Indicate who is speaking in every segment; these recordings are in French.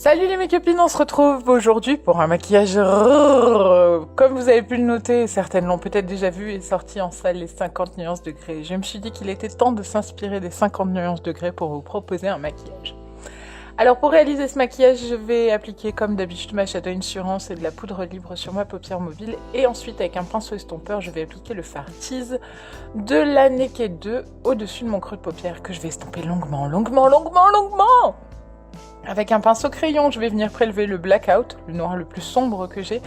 Speaker 1: Salut les mes copines, on se retrouve aujourd'hui pour un maquillage comme vous avez pu le noter, certaines l'ont peut-être déjà vu, est sorti en salle les 50 nuances degrés. Je me suis dit qu'il était temps de s'inspirer des 50 nuances degrés pour vous proposer un maquillage. Alors pour réaliser ce maquillage, je vais appliquer comme d'habitude ma Shadow Insurance et de la poudre libre sur ma paupière mobile. Et ensuite avec un pinceau estompeur, je vais appliquer le fard Tease de la Naked 2 au-dessus de mon creux de paupière que je vais estomper longuement. Avec un pinceau crayon, je vais venir prélever le blackout, le noir le plus sombre que j'ai,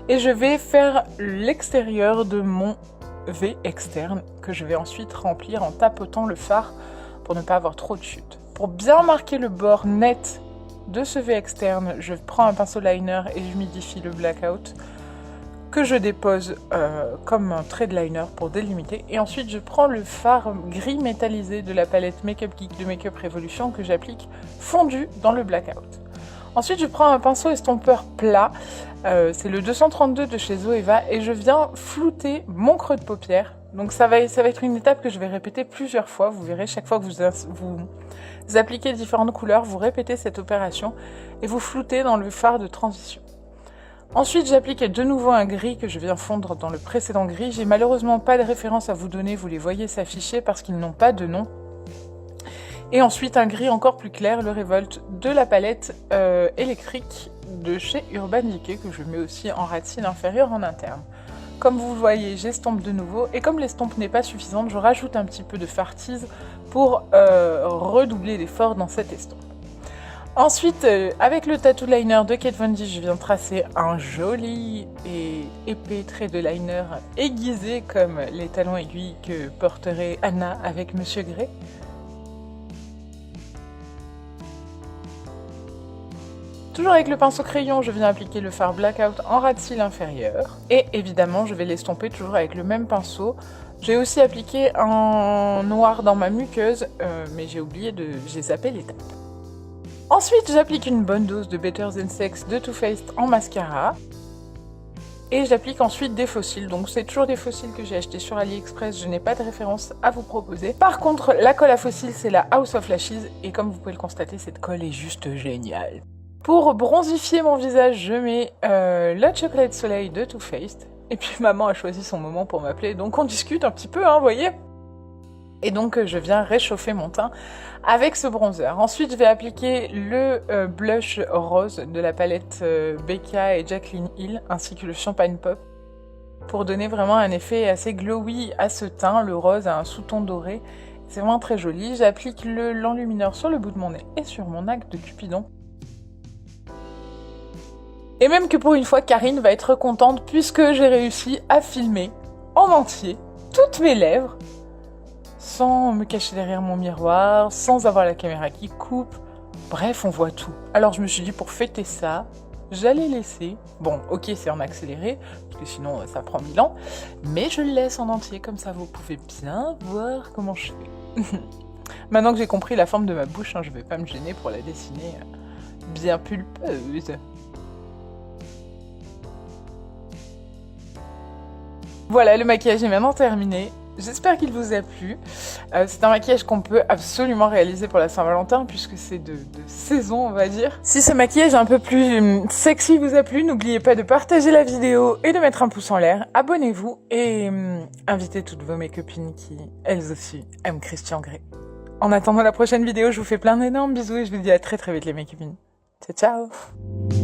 Speaker 1: et je vais faire l'extérieur de mon V externe que je vais ensuite remplir en tapotant le fard pour ne pas avoir trop de chute. Pour bien marquer le bord net de ce V externe, je prends un pinceau liner et j'humidifie le blackout que je dépose comme un trait de liner pour délimiter. Et ensuite, je prends le fard gris métallisé de la palette Makeup Geek de Makeup Revolution que j'applique fondu dans le blackout. Ensuite, je prends un pinceau estompeur plat, c'est le 232 de chez Zoeva, et je viens flouter mon creux de paupière. Donc ça va être une étape que je vais répéter plusieurs fois. Vous verrez, chaque fois que vous appliquez différentes couleurs, vous répétez cette opération et vous floutez dans le fard de transition. Ensuite, j'applique de nouveau un gris que je viens fondre dans le précédent gris. J'ai malheureusement pas de référence à vous donner, vous les voyez s'afficher parce qu'ils n'ont pas de nom. Et ensuite, un gris encore plus clair, le Revolt de la palette électrique de chez Urban Decay que je mets aussi en racine inférieure en interne. Comme vous le voyez, j'estompe de nouveau et comme l'estompe n'est pas suffisante, je rajoute un petit peu de fard Tease pour redoubler l'effort dans cette estompe. Ensuite, avec le Tattoo Liner de Kat Von D, je viens tracer un joli et épais trait de liner aiguisé comme les talons aiguilles que porterait Anna avec Monsieur Grey. Toujours avec le pinceau crayon, je viens appliquer le fard Blackout en ras de cils inférieur. Et évidemment, je vais l'estomper toujours avec le même pinceau. J'ai aussi appliqué un noir dans ma muqueuse, mais j'ai zappé l'étape. Ensuite, j'applique une bonne dose de Better Than Sex de Too Faced en mascara. Et j'applique ensuite des faux cils. Donc c'est toujours des faux cils que j'ai achetés sur AliExpress, je n'ai pas de référence à vous proposer. Par contre, la colle à faux cils, c'est la House of Lashes. Et comme vous pouvez le constater, cette colle est juste géniale. Pour bronzifier mon visage, je mets la Chocolate Soleil de Too Faced. Et puis maman a choisi son moment pour m'appeler, donc on discute un petit peu, hein, vous voyez. Et donc je viens réchauffer mon teint avec ce bronzer. Ensuite je vais appliquer le blush rose de la palette Becca et Jaclyn Hill ainsi que le Champagne Pop pour donner vraiment un effet assez glowy à ce teint. Le rose a un sous-ton doré, c'est vraiment très joli. J'applique l'enlumineur sur le bout de mon nez et sur mon acte de Cupidon. Et même que pour une fois, Karine va être contente puisque j'ai réussi à filmer en entier toutes mes lèvres sans me cacher derrière mon miroir, sans avoir la caméra qui coupe. Bref, on voit tout. Alors je me suis dit pour fêter ça, j'allais laisser... Bon, ok, c'est en accéléré, parce que sinon ça prend 1000 ans, mais je le laisse en entier, comme ça vous pouvez bien voir comment je fais. Maintenant que j'ai compris la forme de ma bouche, hein, je vais pas me gêner pour la dessiner bien pulpeuse. Voilà, le maquillage est maintenant terminé. J'espère qu'il vous a plu. C'est un maquillage qu'on peut absolument réaliser pour la Saint-Valentin puisque c'est de saison, on va dire. Si ce maquillage un peu plus sexy vous a plu, n'oubliez pas de partager la vidéo et de mettre un pouce en l'air. Abonnez-vous et invitez toutes vos mes copines qui, elles aussi, aiment Christian Grey. En attendant la prochaine vidéo, je vous fais plein d'énormes bisous et je vous dis à très très vite les mes copines. Ciao ciao.